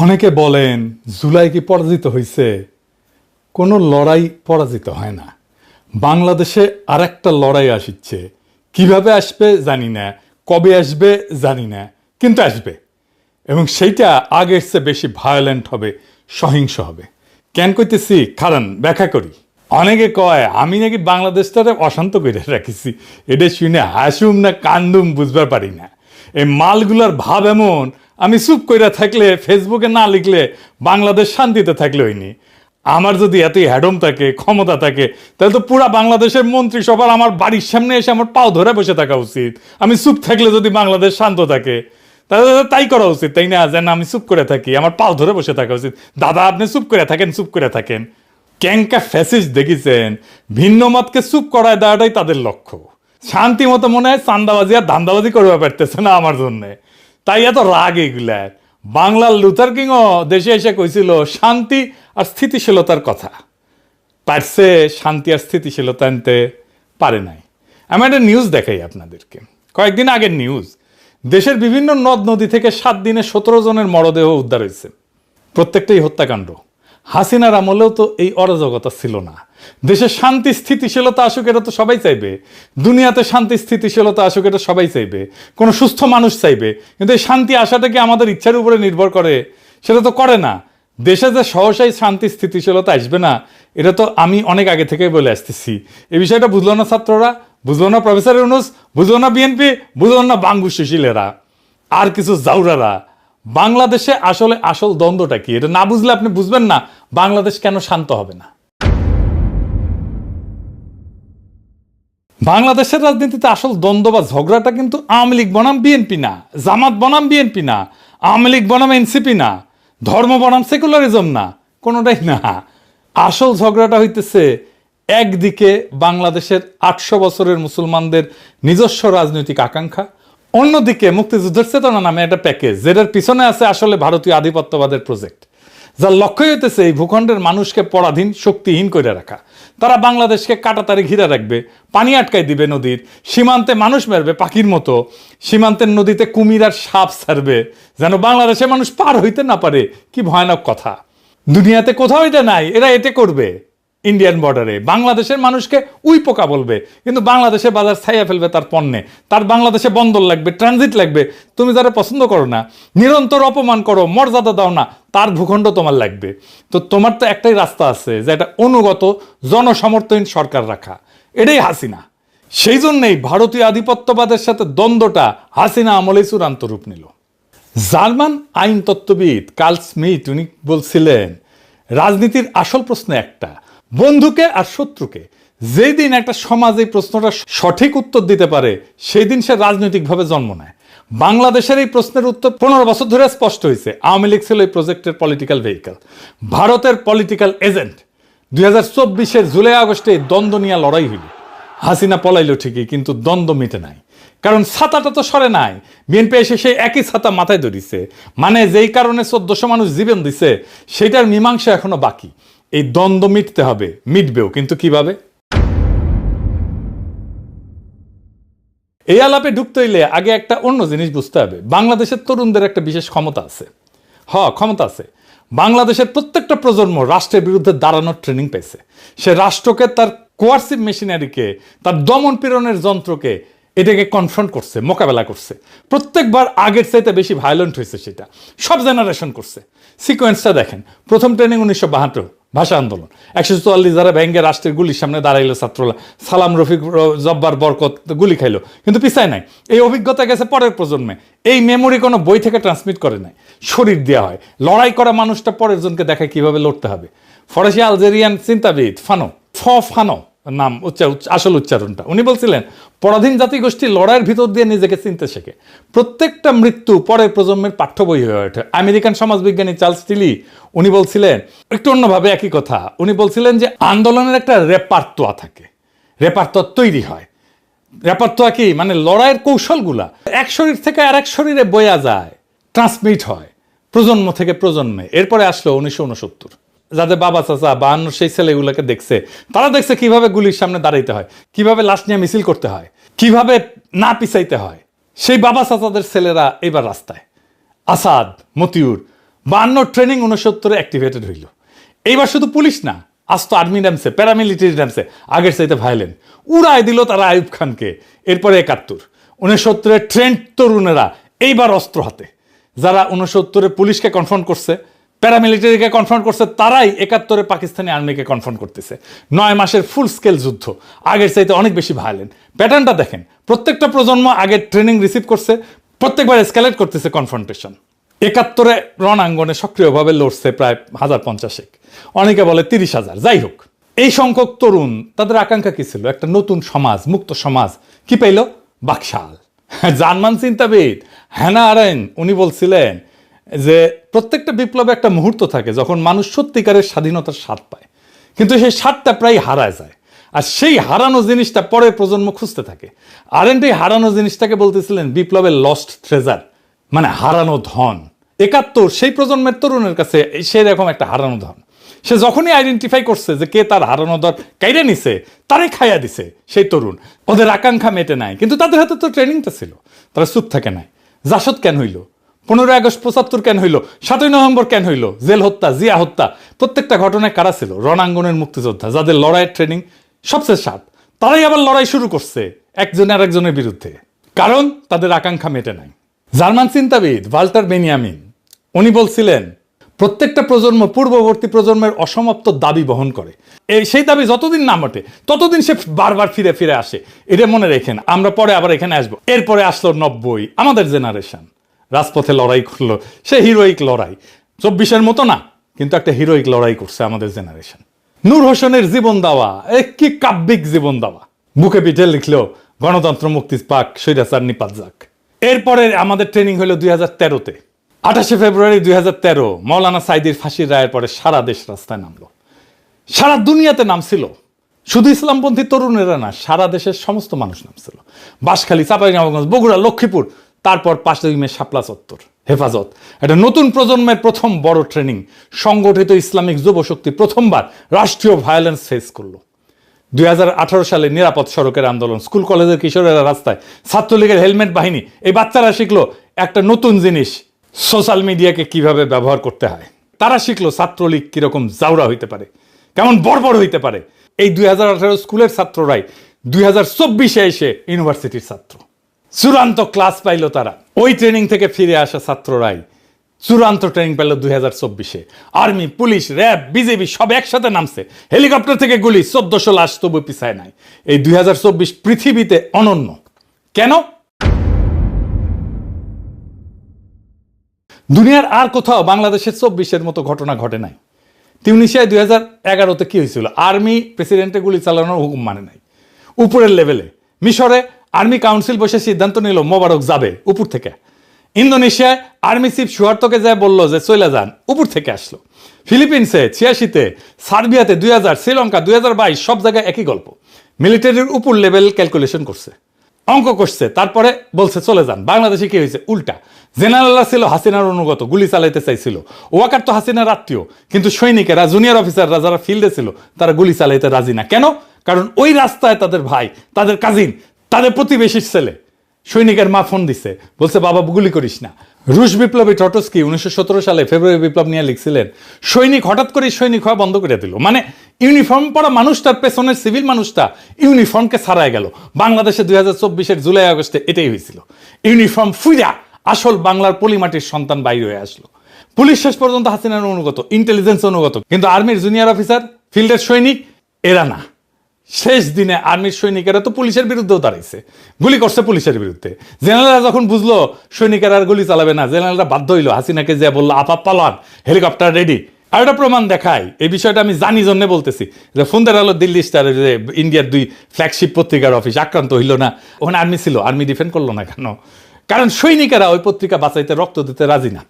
অনেকে বলেন জুলাই কি পরাজিত হয়েছে? কোনো লড়াই পরাজিত হয় না। বাংলাদেশে আরেকটা লড়াই আসছে, কিভাবে আসবে জানি না, কবে আসবে জানি না, কিন্তু আসবে। এবং সেইটা আগের চেয়ে বেশি ভায়োলেন্ট হবে, সহিংস হবে। কেন কইতেছি কারণ ব্যাখ্যা করি। অনেকে কয় আমি নাকি বাংলাদেশটারে অশান্ত করে রাখিছি, এটা শুনে হাসুম না কান্দুম বুঝবার পারি না। এই মালগুলার ভাব এমন, আমি চুপ কইরা থাকলে, ফেসবুকে না লিখলে বাংলাদেশ শান্তিতে থাকলে হইনি। আমার যদি এতই হ্যাডম থাকে, ক্ষমতা থাকে, তাহলে তো পুরা বাংলাদেশের মন্ত্রিসভার আমার বাড়ির সামনে এসে আমার পাও ধরে বসে থাকা উচিত। আমি চুপ থাকলে যদি বাংলাদেশ শান্ত থাকে, তাহলে তাই করা উচিত, তাই না? যেন আমি চুপ করে থাকি, আমার পাও ধরে বসে থাকা উচিত। দাদা আপনি চুপ করে থাকেন, চুপ করে থাকেন। ক্যাঙ্কা ফ্যাসিস্ট দেখেছেন, ভিন্ন মতকে চুপ করায় দেওয়াটাই তাদের লক্ষ্য। শান্তি মতো মনে হয় চান্দাবাজি আর ধান্দাবাজি করতে পারতেছে না আমার জন্যে, তাই এত রাগ এগুলার। বাংলার লুথার কিংও দেশে এসে কইছিল শান্তি আর স্থিতিশীলতার কথা, পারছে শান্তি আর স্থিতিশীলতা আনতে পারে নাই। আমি একটা নিউজ দেখাই আপনাদেরকে, কয়েকদিন আগের নিউজ। দেশের বিভিন্ন নদ নদী থেকে 7 দিনে 17 জনের মরদেহ উদ্ধার হয়েছে। প্রত্যেকটাই হত্যাকাণ্ড। হাসিনার আমলেও তো এই অরাজকতা ছিল না। দেশে শান্তি স্থিতিশীলতা আসুক, এটা তো সবাই চাইবে। দুনিয়াতে শান্তি স্থিতিশীলতা আসুক, এটা সবাই চাইবে, কোনো সুস্থ মানুষ চাইবে। কিন্তু এই শান্তি আসাটা কি আমাদের ইচ্ছার উপরে নির্ভর করে? সেটা তো করে না। দেশে যে সহসাই শান্তি স্থিতিশীলতা আসবে না, এটা তো আমি অনেক আগে থেকেই বলে আসতেছি। এই বিষয়টা বুঝলো না ছাত্ররা, বুঝলো না প্রফেসর ইউনূস, বুঝলো না বিএনপি, বুঝলো না বাঙ্গু সুশীলেরা আর কিছু জাউরারা। বাংলাদেশে আসলে আসল দ্বন্দ্বটা কি, এটা না বুঝলে আপনি বুঝবেন না বাংলাদেশ কেন শান্ত হবে না। বাংলাদেশের রাজনীতিতে আসল দ্বন্দ্ব বা ঝগড়াটা কিন্তু আওয়ামী লীগ বনাম বিএনপি না, জামাত বনাম বিএনপি না, আওয়ামী লীগ বনাম এনসিপি না, ধর্ম বনাম সেকুলারিজম না, কোনোটাই না। আসল ঝগড়াটা হইতেছে একদিকে বাংলাদেশের 800 বছরের মুসলমানদের নিজস্ব রাজনৈতিক আকাঙ্ক্ষা, অন্যদিকে মুক্তিযুদ্ধের চেতনা নামে একটা প্যাকেজ, যেটার পিছনে আছে আসলে ভারতীয় আধিপত্যবাদের প্রজেক্ট, যার লক্ষ্যই হইতেছে এই ভূখণ্ডের মানুষকে পরাধীন, শক্তিহীন করে রাখা। তারা বাংলাদেশকে কাটাতারে ঘিরে রাখবে, পানি আটকায় দিবে নদীর, সীমান্তে মানুষ মারবে পাখির মতো, সীমান্তের নদীতে কুমির আর সাপ ছাড়বে, যেন বাংলাদেশের মানুষ পার হইতে না পারে। কি ভয়ানক কথা! দুনিয়াতে কোথাও এটা নাই, এরা এতে করবে। ইন্ডিয়ান বর্ডারে বাংলাদেশের মানুষকে উই পোকা বলবে, কিন্তু বাংলাদেশে বাজার ছাইয়া ফেলবে তার পণ্যে। তার বাংলাদেশে বন্দর লাগবে, ট্রানজিট লাগবে। তুমি যারা পছন্দ করো না, নিরন্তর অপমান করো, মর্যাদা দাও না, তার ভূখণ্ড তোমার লাগবে। তো তোমার তো একটাই রাস্তা আছে, যে এটা অনুগত জনসমর্থনহীন সরকার রাখা। এটাই হাসিনা। সেই জন্যই ভারতীয় আধিপত্যবাদের সাথে দ্বন্দ্বটা হাসিনা আমলেই চূড়ান্ত রূপ নিল। জার্মান আইন তত্ত্ববিদ কার্ল স্মিথ উনি বলছিলেন, রাজনীতির আসল প্রশ্ন একটা, বন্ধুকে আর শত্রুকে। যেই দিন একটা সমাজ এই প্রশ্নটা সঠিক উত্তর দিতে পারে, সেই দিন সে রাজনৈতিকভাবে জন্ম নেয়। বাংলাদেশের এই প্রশ্নের উত্তর 15 বছর ধরে স্পষ্ট হয়েছে। আওয়ামী লীগ ছিল এই প্রজেক্টের পলিটিক্যাল ভেহিকল, ভারতের পলিটিক্যাল এজেন্ট। 2024-এর জুলাই আগস্টে দ্বন্দ্ব নিয়ে লড়াই হইল। হাসিনা পলাইল ঠিকই, কিন্তু দ্বন্দ্ব মিটে নাই। কারণ ছাতাটা তো সরে নাই। বিএনপি এসে সেই একই ছাতা মাথায় ধরিছে। মানে যেই কারণে 1400 মানুষ জীবন দিছে, সেটার মীমাংসা এখনো বাকি। এই দ্বন্দ্ব মিটতে হবে, মিটবেও, কিন্তু কিভাবে? এই আলাপে ঢুকতে হইলে আগে একটা অন্য জিনিস বুঝতে হবে। বাংলাদেশের তরুণদের একটা বিশেষ ক্ষমতা আছে। ক্ষমতা আছে। বাংলাদেশের প্রত্যেকটা প্রজন্ম রাষ্ট্রের বিরুদ্ধে দাঁড়ানোর ট্রেনিং পেয়েছে। সে রাষ্ট্রকে, তার কোয়ার্সিভ মেশিনারিকে, তার দমন পীড়নের যন্ত্রকে, এটাকে কনফ্রন্ট করছে, মোকাবেলা করছে। প্রত্যেকবার আগের চাইতে বেশি ভায়োলেন্ট হয়েছে। সেটা সব জেনারেশন করছে। সিকোয়েন্সটা দেখেন। প্রথম ট্রেনিং 1972, ভাষা আন্দোলন। 144 যারা ব্যাঙ্গে রাষ্ট্রের গুলির সামনে দাঁড়াইলো ছাত্ররা, সালাম, রফিক, জব্বার, বরকত গুলি খাইলো, কিন্তু পিছায় নাই। এই অভিজ্ঞতা গেছে পরের প্রজন্মে। এই মেমোরি কোনো বই থেকে ট্রান্সমিট করে নাই, শরীর দেওয়া হয়। লড়াই করা মানুষটা পরের জনকে দেখায় কিভাবে লড়তে হবে। ফরাসি আলজেরিয়ান চিন্তাবিদ ফানো নাম আসল উচ্চারণটা, উনি বলছিলেন, পরাধীন জাতিগোষ্ঠী লড়াইয়ের ভিতর দিয়ে নিজেকে চিনতে শেখে। প্রত্যেকটা মৃত্যু পরের প্রজন্মের পাঠ্য বই হয়ে ওঠে। আমেরিকান সমাজবিজ্ঞানী চার্লস টিলি উনি বলছিলেন একটু অন্যভাবে একই কথা। উনি বলছিলেন যে আন্দোলনের একটা রেপার্তোয়া থাকে, রেপার্তোয়া তৈরি হয়। রেপার্তোয়া কি? মানে লড়াইয়ের কৌশলগুলা এক শরীর থেকে আর এক শরীরে বয়া যায়, ট্রান্সমিট হয় প্রজন্ম থেকে প্রজন্মে। এরপরে আসলো 1969, যাদের বাবা চাচা 52 সেই ছেলেগুলোকে দেখছে, তারা দেখছে কিভাবে গুলির সামনে দাঁড়াইতে হয়, কিভাবে লাশ নিয়ে মিছিল করতে হয়, কিভাবে না পিছাইতে হয়। সেই বাবা চাচাদের ছেলেরা এবার রাস্তায়। আসাদ, মতিউর, 52 ট্রেনিং 69 অ্যাক্টিভেটেড হইল। এইবার শুধু পুলিশ না, আজ তো আর্মি নামছে, প্যারামিলিটারি নামছে, আগের চাইতে ভায়োলেন্ট। উড়ায় দিল তারা আইয়ুব খানকে। এরপরে 71 69 ট্রেন্ড তরুণেরা এইবার অস্ত্র হাতে। যারা 69 পুলিশকে কনফ্রন্ট করছে, প্যারামিলিটারিকে কনফ্রন্ট করছে, তারাই 71 পাকিস্তানি আর্মিকে কনফ্রন্ট করতেছে। 9 মাসের ফুল স্কেল যুদ্ধ, আগের চাইতে অনেক বেশি ভায়োলেন্ট। প্যাটার্নটা দেখেন, প্রত্যেকটা প্রজন্ম আগের ট্রেনিং রিসিভ করছে, প্রত্যেকবার এসকেলেট করতেছে কনফ্রন্টেশন। 71 রণাঙ্গনে সক্রিয়ভাবে লড়ছে প্রায় 1050, অনেকে বলে 30,000। যাই হোক, এই সংখ্যক তরুণ, তাদের আকাঙ্ক্ষা কি ছিল? একটা নতুন সমাজ, মুক্ত সমাজ। কি পাইল? বাকশাল। জার্মান চিন্তাবিদ হ্যানা আরেন্ট উনি বলছিলেন যে প্রত্যেকটা বিপ্লবে একটা মুহূর্ত থাকে যখন মানুষ সত্যিকারের স্বাধীনতার স্বাদ পায়, কিন্তু সেই স্বাদটা প্রায় হারায় যায়। আর সেই হারানো জিনিসটা পরের প্রজন্ম খুঁজতে থাকে। আরেন্ট এই হারানো জিনিসটাকে বলতেছিলেন বিপ্লবের লস্ট ট্রেজার, মানে হারানো ধন। 71 সেই প্রজন্মের তরুণের কাছে সেই রকম একটা হারানো ধন। সে যখনই আইডেন্টিফাই করছে যে কে তার হারানো ধন কাইরে নিছে, তারে খাইয়া দিছে সেই তরুণ। ওদের আকাঙ্ক্ষা মেটে নাই, কিন্তু তাদের হাতে তো ট্রেনিংটা ছিল, তারা চুপ থাকে নাই। জাসদ কেন হইল? 15 আগস্ট 75 কেন হইল? 7ই নভেম্বর কেন হইল? জেল হত্যা, জিয়া হত্যা, প্রত্যেকটা ঘটনায় কারা ছিল? রণাঙ্গনের মুক্তিযোদ্ধা, যাদের লড়াইয়ের ট্রেনিং সবচেয়ে সাত। তারাই আবার লড়াই শুরু করছে একজন আরেকজনের বিরুদ্ধে, কারণ তাদের আকাঙ্ক্ষা মেটে নাই। জার্মান চিন্তাবিদ ভাল্টার বেনিয়ামিন উনি বলছিলেন প্রত্যেকটা প্রজন্ম পূর্ববর্তী প্রজন্মের অসমাপ্ত দাবি বহন করে। সেই দাবি যতদিন না মটে ততদিন সে বারবার ফিরে ফিরে আসে। এটা মনে রেখেন, আমরা পরে আবার এখানে আসবো। এরপরে আসলো 90, আমাদের জেনারেশন রাজপথে লড়াই করলো, সে হিরোইক লড়াই। 24-এর মতো না, কিন্তু একটা হিরোইক লড়াই করছে আমাদের জেনারেশন। নূর হোসেনের জীবন দেওয়া, কি কাব্যিক জীবন দেওয়া, বুকে পিঠে লিখলো গণতন্ত্র মুক্তি পাক, স্বৈরাচার নিপাত যাক। এরপরে আমাদের ট্রেনিং হলো 2013-তে। 28 ফেব্রুয়ারি 2013 মৌলানা সাইদির ফাঁসির রায়ের পরে সারা দেশ রাস্তায় নামলো, সারা দুনিয়াতে নামছিল। শুধু ইসলামপন্থী তরুণেরা না, সারা দেশের সমস্ত মানুষ নামছিল। বাঁশখালী, চাঁপাইনবাবগঞ্জ, বগুড়া, লক্ষ্মীপুর, তারপর 5 মে শাপলা চত্বর। হেফাজত, একটা নতুন প্রজন্মের প্রথম বড় ট্রেনিং। সংগঠিত ইসলামিক যুবশক্তি প্রথমবার রাষ্ট্রীয় ভায়োলেন্স ফেস করলো। 2018 সালে নিরাপদ সড়কের আন্দোলন, স্কুল কলেজের কিশোরেরা রাস্তায়, ছাত্রলীগের হেলমেট বাহিনী, এই বাচ্চারা শিখলো একটা নতুন জিনিস, সোশ্যাল মিডিয়াকে কিভাবে ব্যবহার করতে হয়। তারা শিখলো ছাত্রলীগ কিরকম জাউরা হইতে পারে, কেমন বর্বর হইতে পারে। এই 2018 স্কুলের ছাত্ররাই 2024-এ এসে ইউনিভার্সিটির ছাত্র। চূড়ান্ত ক্লাস পাইল তারা। ওই ট্রেনিং থেকে ফিরে আসা ছাত্ররাই চূড়ান্ত ট্রেনিং পেল 2024-এ। আর্মি, পুলিশ, র্যাব, বিজেপি সব একসাথে নামছে। হেলিকপ্টার থেকে গুলি, 1400 লাশ তবু পিছায় নাই। এই 2024 পৃথিবীতে অনন্য। কেন? দুনিয়ার আর কোথাও বাংলাদেশের 24-এর মতো ঘটনা ঘটে নাই। তিউনিসিয়ায় 2011-তে কি হয়েছিল? আর্মি প্রেসিডেন্টের গুলি চালানোর হুকুম মানে নাই উপরের লেভেলে। মিশরে আর্মি কাউন্সিল বসে সিদ্ধান্ত নিল মোবারক যাবে উপর থেকে। ইন্দোনেশিয়ায় আর্মি চিফ সুহার্তোকে যায় বলল যে চলে যান, উপর থেকে আসলো। ফিলিপিন্সে 86-তে, সার্বিয়াতে 2000, শ্রীলঙ্কা 2022, সব জায়গায় একই গল্প। মিলিটারির উপর লেভেল ক্যালকুলেশন করছে, অঙ্ক করছে, তারপরে বলছে চলে যান। বাংলাদেশে কি হয়েছে? উল্টা। জেনারেলরা ছিল হাসিনার অনুগত, গুলি চালাইতে চাইছিল। ওয়াকার তো হাসিনার আত্মীয়, কিন্তু সৈনিকেরা, জুনিয়র অফিসাররা যারা ফিল্ডে ছিল, তারা গুলি চালাইতে রাজি না। কেন? কারণ ওই রাস্তায় তাদের ভাই, তাদের কাজিন, তাদের প্রতিবেশীর ছেলে। সৈনিকের মা ফোন দিছে, বলছে বাবা গুলি করিস না। রুশ বিপ্লবী ট্রটস্কি 1917 সালে ফেব্রুয়ারি বিপ্লব নিয়ে লিখছিলেন, সৈনিক হঠাৎ করে সৈনিক হওয়া বন্ধ করে দিল। মানে ইউনিফর্ম পরা মানুষটার পেছনের সিভিল মানুষটা ইউনিফর্মকে ছাড়াই গেল। বাংলাদেশে 2024-এর জুলাই আগস্টে এটাই হয়েছিল। ইউনিফর্ম ফুইরা আসল বাংলার পলিমাটির সন্তান বাইরে হয়ে আসলো। পুলিশ শেষ পর্যন্ত হাসিনার অনুগত, ইন্টেলিজেন্স অনুগত, কিন্তু আর্মির জুনিয়র অফিসার, ফিল্ডের সৈনিক এরা না। শেষ দিনে আর্মির সৈনিকেরা তো পুলিশের বিরুদ্ধেও দাঁড়াইছে, গুলি করছে পুলিশের বিরুদ্ধে। জেনারেলরা যখন বুঝলো সৈনিকেরা আর গুলি চালাবে না, জেনারেলরা বাধ্য হইলো, হাসিনাকে যে বললো আপা পালান, হেলিকপ্টার রেডি। আর একটা প্রমাণ দেখায়, এই বিষয়টা আমি জানি জন্য বলতেছি, যে ফোনদের আলো দিল্লি স্টার, যে ইন্ডিয়ার 2 ফ্ল্যাগশিপ পত্রিকার অফিস আক্রান্ত হইল না, ওখানে আর্মি ছিল, আর্মি ডিফেন্ড করলো না কেন? কারণ সৈনিকেরা ওই পত্রিকা বাঁচাইতে, রক্ত দিতে রাজি না।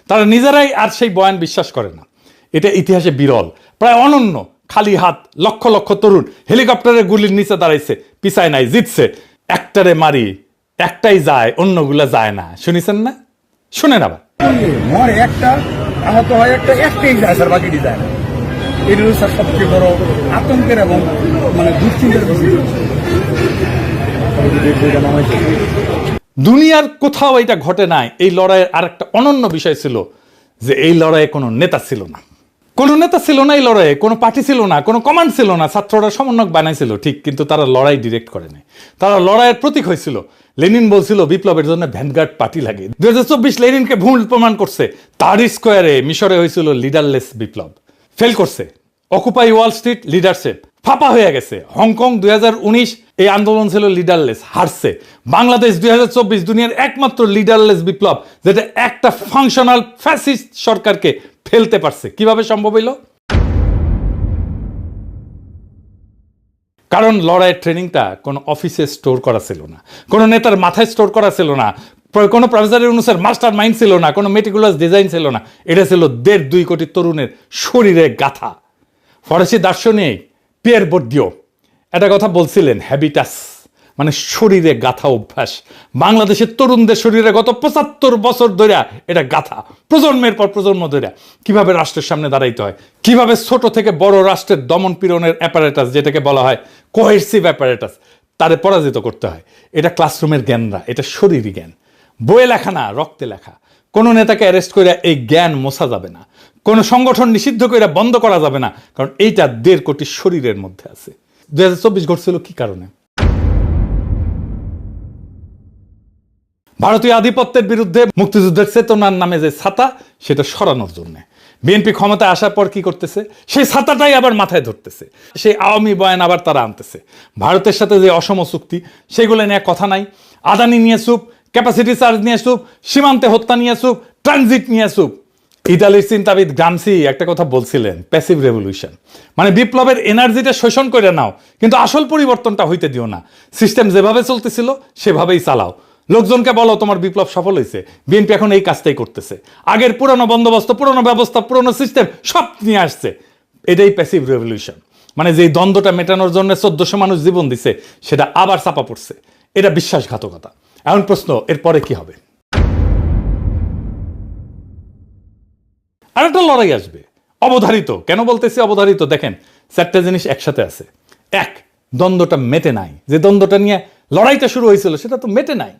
তারা নিজেরাই আর সেই বয়ান বিশ্বাস করে না। এটা ইতিহাসে বিরল, প্রায় অনন্য। খালি হাত লক্ষ লক্ষ তরুণ হেলিকপ্টারের গুলির নিচে দাঁড়াইছে, পিছায় নাই, জিতছে। একটারে মারি, একটাই যায়, অন্যগুলা যায় না। শুনিছেন না? শুনেন আবার। মরে একটা, আহত হয় একটা, একটাই যায় স্যার, বাকিটি যায় না। এর স্যার সবচেয়ে বড় আতঙ্কের এবং মানে দুশ্চিন্তার বিষয়। দুনিয়ার কোথাও এটা ঘটে নাই। এই লড়াইয়ের আর একটা অনন্য বিষয় ছিল যে এই লড়াইয়ে কোনো নেতা ছিল না, কোনো নেতা ছিল না এই লড়াইয়ে, কোনো পার্টি ছিল না, কোনো কমান্ড ছিল না। ছাত্ররা সমন্বয়ক বানাইছিল ঠিক, কিন্তু তারা লড়াই ডিরেক্ট করে নাই, তারা লড়াইয়ের প্রতীক হয়েছিল। লেনিন বলছিল বিপ্লবের জন্য ভ্যানগার্ড পার্টি লাগে। 2024 লেনিনকে ভুল প্রমাণ করছে। তাহরির স্কোয়ারে মিশরে হয়েছিল লিডারলেস বিপ্লব, ফেল করছে। অকুপাই ওয়াল স্ট্রিট লিডারশিপ ফাঁপা হয়ে গেছে। হংকং 2019 এই আন্দোলন ছিল লিডারলেস, হারছে। বাংলাদেশ 2024 দুনিয়ার একমাত্র লিডারলেস বিপ্লব যেটা একটা ফাংশনাল ফ্যাসিস্ট সরকারকে ফেলতে পারছে। কিভাবে সম্ভব হইল? কারণ লড়াইয়ের ট্রেনিংটা কোনো অফিসে স্টোর করা ছিল না, কোনো নেতার মাথায় স্টোর করা ছিল না, কোনো প্রফেসর ইউনূসের মাস্টার মাইন্ড ছিল না, কোনো মেটিকুলাস ডিজাইন ছিল না। এটা ছিল 1.5-2 কোটি তরুণের শরীরে গাথা। ফরাসি দার্শনিক পিয়ের বোর্দিও একটা কথা বলছিলেন, হ্যাবিটাস মানে শরীরে গাথা অভ্যাস। বাংলাদেশের তরুণদের শরীরে গত 75 বছর ধরে এটা গাথা, প্রজন্মের পর প্রজন্ম ধরে। কিভাবে রাষ্ট্রের সামনে দাঁড়াইতে হয়, কিভাবে ছোট থেকে বড় রাষ্ট্রের দমন পীড়নের অ্যাপারেটাস, যেটাকে বলা হয় কোহেসিভ অ্যাপারেটাস, তারে পরাজিত করতে হয়। এটা ক্লাসরুমের জ্ঞান না, এটা শরীরী জ্ঞান, বইয়ে লেখা না, রক্তে লেখা। কোনো নেতাকে অ্যারেস্ট করে এই জ্ঞান মোছা যাবে না, কোনো সংগঠন নিষিদ্ধ করে বন্ধ করা যাবে না, কারণ এইটা 1.5 কোটি শরীরের মধ্যে আছে। 2024 ঘটছিল কি কারণে? ভারতীয় আধিপত্যের বিরুদ্ধে মুক্তিযুদ্ধের চেতনার নামে যে ছাতা, সেটা সরানোর জন্য বিএনপি ক্ষমতায় আসার পর কি করতেছে, সেই ছাতাটাই আবার মাথায় ধরতেছে, সেই আওয়ামী বয়ান আবার তারা আনতেছে। ভারতের সাথে যে অসম চুক্তি, সেগুলো নিয়ে কথা নাই। আদানি নিয়ে চুপ, ক্যাপাসিটি চার্জ নিয়ে চুপ, সীমান্তে হত্যা নিয়ে চুপ, ট্রানজিট নিয়ে চুপ। ইতালির চিন্তাবিদ গ্রামসি একটা কথা বলছিলেন, প্যাসিভ রেভলিউশন মানে বিপ্লবের এনার্জিটা শোষণ করে নাও, কিন্তু আসল পরিবর্তনটা হইতে দিও না। সিস্টেম যেভাবে চলতেছিল সেভাবেই চালাও। লোকজনকে বলো তোমার বিপ্লব সফল হয়েছে। বিএনপি এখন এই কাজটাই করতেছে। আগের পুরনো বন্দোবস্ত, পুরনো ব্যবস্থা, পুরনো সিস্টেম সব নিয়ে আসছে। এটাই প্যাসিভ রেভলিউশন মানে যেই দ্বন্দ্বটা মেটানোর জন্য 1400 মানুষ জীবন দিছে, সেটা আবার চাপা পড়ছে। এটা বিশ্বাসঘাতকতা। এখন প্রশ্ন, এরপরে কি হবে? আর একটা লড়াই আসবে, অবধারিত। কেন বলতেছি অবধারিত? দেখেন, 4টা জিনিস একসাথে আছে। এক, দ্বন্দ্বটা মেটে নাই। যে দ্বন্দ্বটা নিয়ে লড়াইটা শুরু হয়েছিল সেটা তো মেটে নাই।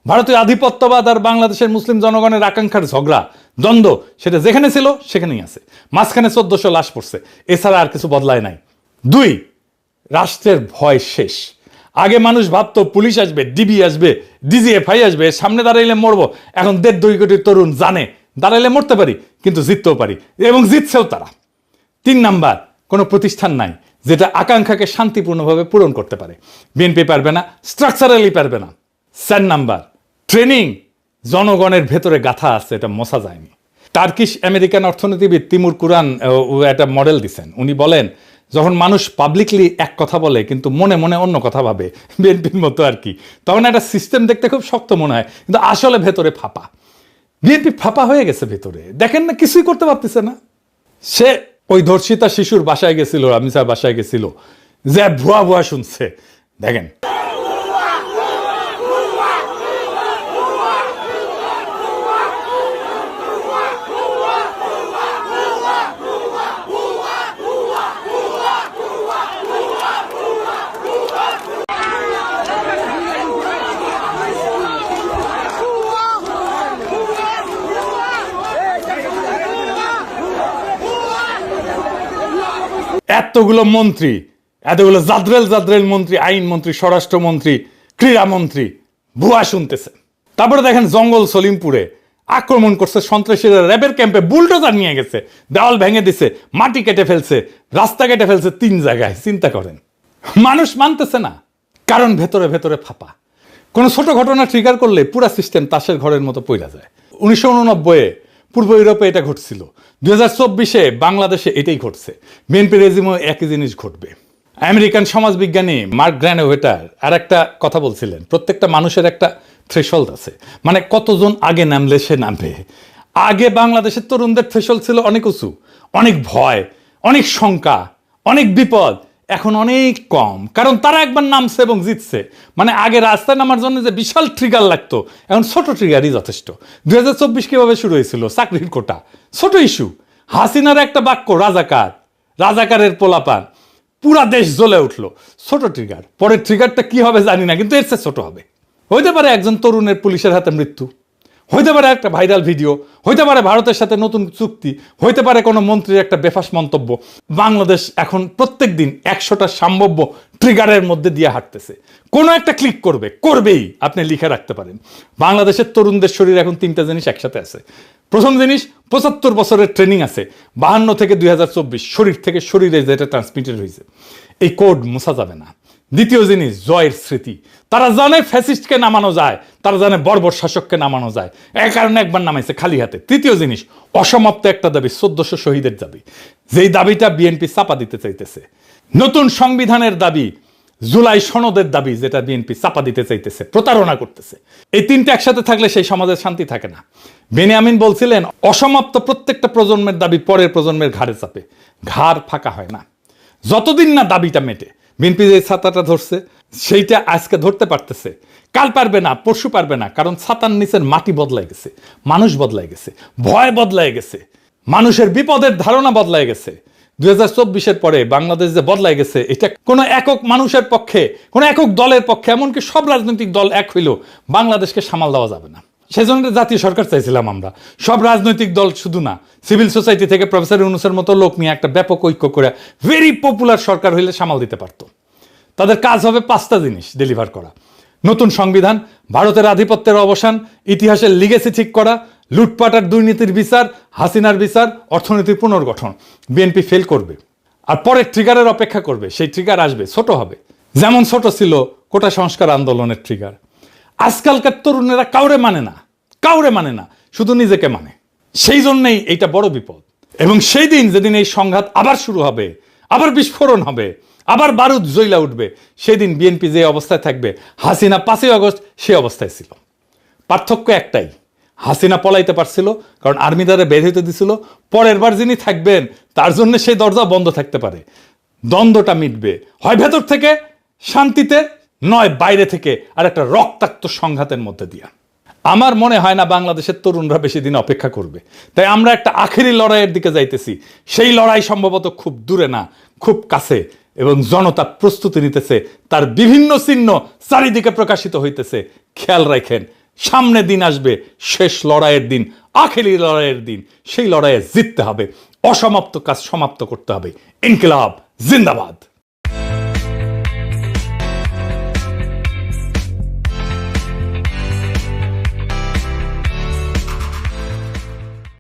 ভারতীয় আধিপত্যবাদ আর বাংলাদেশের মুসলিম জনগণের আকাঙ্ক্ষার ঝগড়া, দ্বন্দ্ব, সেটা যেখানে ছিল সেখানেই আছে। মাঝখানে 1400 লাশ পড়ছে, এছাড়া আর কিছু বদলায় নাই। 2, রাষ্ট্রের ভয় শেষ। আগে মানুষ ভাবতো পুলিশ আসবে, ডিবি আসবে, ডিজিএফআই আসবে, সামনে দাঁড়াইলে মরবো। এখন 1.5-2 কোটি তরুণ জানে দাঁড়াইলে মরতে পারি, কিন্তু জিততেও পারি, এবং জিতছেও তারা। 3 নাম্বার, কোনো প্রতিষ্ঠান নাই যেটা আকাঙ্ক্ষাকে শান্তিপূর্ণভাবে পূরণ করতে পারে। বিএনপি পারবে না, স্ট্রাকচারালি পারবে না। 4 নাম্বার, ট্রেনিং জনগণের ভেতরে গাথা আছে, এটা মোছা যায়নি। টার্কিশ আমেরিকান অর্থনীতিবিদ তিমুর কুরান একটা মডেল দিচ্ছেন। উনি বলেন, যখন মানুষ পাবলিকলি এক কথা বলে কিন্তু মনে মনে অন্য কথা ভাবে, বিএনপির মতো আর কি, তখন একটা সিস্টেম দেখতে খুব শক্ত মনে হয়, কিন্তু আসলে ভেতরে ফাঁপা। বিএনপি ফাঁপা হয়ে গেছে ভেতরে, দেখেন না, কিছুই করতে পারতেছে না। সে ওই ধর্ষিতা শিশুর বাসায় গেছিল, রামিসার বাসায় গেছিল, যে ভুয়া ভুয়া শুনছে, দেখেন। এতগুলো মন্ত্রী, এতগুলো জাদ্রেল মন্ত্রী, আইন মন্ত্রী, স্বরাষ্ট্রমন্ত্রী, ক্রীড়ামন্ত্রী ভুয়া শুনতেছে। তারপরে দেখেন জঙ্গল সলিমপুরে আক্রমণ করছে সন্ত্রাসীরা, র্যাবের ক্যাম্পে বুলডোজার নিয়ে গেছে, দেওয়াল ভেঙে দিছে, মাটি কেটে ফেলছে, রাস্তা কেটে ফেলছে 3 জায়গায়। চিন্তা করেন, মানুষ মানতেছে না, কারণ ভেতরে ভেতরে ফাঁপা। কোনো ছোট ঘটনা ট্রিগার করলে পুরা সিস্টেম তাসের ঘরের মতো পইরা যায়। 1989-এ পূর্ব ইউরোপে এটা ঘটছিল, 2024-এ বাংলাদেশে এটাই ঘটছে। বিএনপি রেজিমও একই জিনিস ঘটবে। আমেরিকান সমাজবিজ্ঞানী মার্ক গ্র্যানোভেটার আর একটা কথা বলছিলেন, প্রত্যেকটা মানুষের একটা থ্রেশহোল্ড আছে, মানে কতজন আগে নামলে সে নামবে। আগে বাংলাদেশের তরুণদের থ্রেশহোল্ড ছিল অনেক উঁচু, অনেক ভয়, অনেক শঙ্কা, অনেক বিপদ। এখন অনেক কম, কারণ তারা একবার নামছে এবং জিতছে। মানে আগে রাস্তায় নামার জন্য যে বিশাল ট্রিগার লাগতো, এখন ছোট ট্রিগারই যথেষ্ট। 2024 কিভাবে শুরু হয়েছিল? চাকরির কোটা, ছোট ইস্যু। হাসিনার একটা বাক্য, রাজাকার, রাজাকারের পোলাপান, পুরা দেশ জ্বলে উঠলো, ছোট ট্রিগার। পরের ট্রিগারটা কি হবে জানি না, কিন্তু এর চেয়ে ছোট হবে। হইতে পারে একজন তরুণের পুলিশের হাতে মৃত্যু, হইতে পারে একটা ভাইরাল ভিডিও, হইতে পারে ভারতের সাথে নতুন চুক্তি, হইতে পারে কোনো মন্ত্রীর একটা বেফাস মন্তব্য। বাংলাদেশ এখন প্রত্যেক দিন 100টা সম্ভাব্য ট্রিগারের মধ্যে দিয়ে হাঁটতেছে। কোনো একটা ক্লিক করবেই, আপনি লিখে রাখতে পারেন। বাংলাদেশের তরুণদের শরীর এখন 3টা জিনিস একসাথে আছে। প্রথম জিনিস, 75 বছরের ট্রেনিং আছে, 52 থেকে 2024 শরীর থেকে শরীরে যেটা ট্রান্সমিটেড হয়েছে, এই কোড মুছা যাবে না। দ্বিতীয় জিনিস, জয়ের স্মৃতি। তারা জানে ফ্যাসিস্টকে নামানো যায়, তারা জানে বর্বর শাসককে নামানো যায়, এই কারণে একবার নামাইছে খালি হাতে। তৃতীয় জিনিস, অসমাপ্ত একটা দাবি, 1400 শহীদের দাবি, যেই দাবিটা বিএনপি চাপা দিতে চাইতেছে। নতুন সংবিধানের দাবি, জুলাই সনদের দাবি, যেটা বিএনপি চাপা দিতে চাইতেছে, প্রতারণা করতেছে। এই তিনটা একসাথে থাকলে সেই সমাজের শান্তি থাকে না। বেনিয়ামিন বলছিলেন, অসমাপ্ত প্রত্যেকটা প্রজন্মের দাবি পরের প্রজন্মের ঘাড়ে চাপে, ঘাড় ফাঁকা হয় না যতদিন না দাবিটা মেটে। বিএনপি যে ছাতাটা ধরছে সেইটা আজকে ধরতে পারতেছে, কাল পারবে না, পরশু পারবে না, কারণ ছাতার নিচের মাটি বদলাই গেছে, মানুষ বদলাই গেছে, ভয় বদলাই গেছে, মানুষের বিপদের ধারণা বদলাই গেছে। 2024-এর পরে বাংলাদেশ যে বদলাই গেছে, এটা কোনো একক মানুষের পক্ষে, কোনো একক দলের পক্ষে, এমনকি সব রাজনৈতিক দল এক হইলেও বাংলাদেশকে সামাল দেওয়া যাবে না। সেজন্য জাতীয় সরকার চাইছিলাম আমরা, সব রাজনৈতিক দল শুধু না, সিভিল সোসাইটি থেকে প্রফেসর ইউনূসের মতো লোক নিয়ে একটা ব্যাপক ঐক্য করে ভেরি পপুলার সরকার হইলে সামাল দিতে পারত। তাদের কাজ হবে 5টা জিনিস ডেলিভার করা: নতুন সংবিধান, ভারতের আধিপত্যের অবসান, ইতিহাসের লিগেসি ঠিক করা, লুটপাট আর দুর্নীতির বিচার, হাসিনার বিচার, অর্থনীতির পুনর্গঠন। বিএনপি ফেল করবে আর পরে ট্রিগারের অপেক্ষা করবে। সেই ট্রিগার আসবে, ছোট হবে, যেমন ছোট ছিল কোটা সংস্কার আন্দোলনের ট্রিগার। আজকালকার তরুণেরা কাউরে মানে না, শুধু নিজেকে মানে। সেই জন্যই এইটা বড় বিপদ। এবং সেই দিন যেদিন এই সংঘাত আবার শুরু হবে, আবার বিস্ফোরণ হবে, আবার বারুদ জ্বলা উঠবে, সেদিন বিএনপি যে অবস্থায় থাকবে, হাসিনা 5ই আগস্ট সে অবস্থায় ছিল। পার্থক্য একটাই, হাসিনা পলাইতে পারছিল কারণ আর্মি দ্বারা বের হইতে দিছিল। পরের বার যিনি থাকবেন তার জন্য সেই দরজা বন্ধ থাকতে পারে। দ্বন্দ্বটা মিটবে হয় ভেতর থেকে শান্তিতে, নয় বাইরে থেকে আর একটা রক্তাক্ত সংঘাতের মধ্যে দিয়া। আমার মনে হয় না বাংলাদেশের তরুণরা বেশি দিন অপেক্ষা করবে। তাই আমরা একটা আখেরি লড়াইয়ের দিকে যাইতেছি। সেই লড়াই সম্ভবত খুব দূরে না, খুব কাছে, এবং জনতা প্রস্তুতি নিতেছে, তার বিভিন্ন চিহ্ন চারিদিকে প্রকাশিত হইতেছে। খেয়াল রাখেন, সামনে দিন আসবে, শেষ লড়াইয়ের দিন, আখেরি লড়াইয়ের দিন। সেই লড়াইয়ে জিততে হবে, অসমাপ্ত কাজ সমাপ্ত করতে হবে। ইনকিলাব জিন্দাবাদ।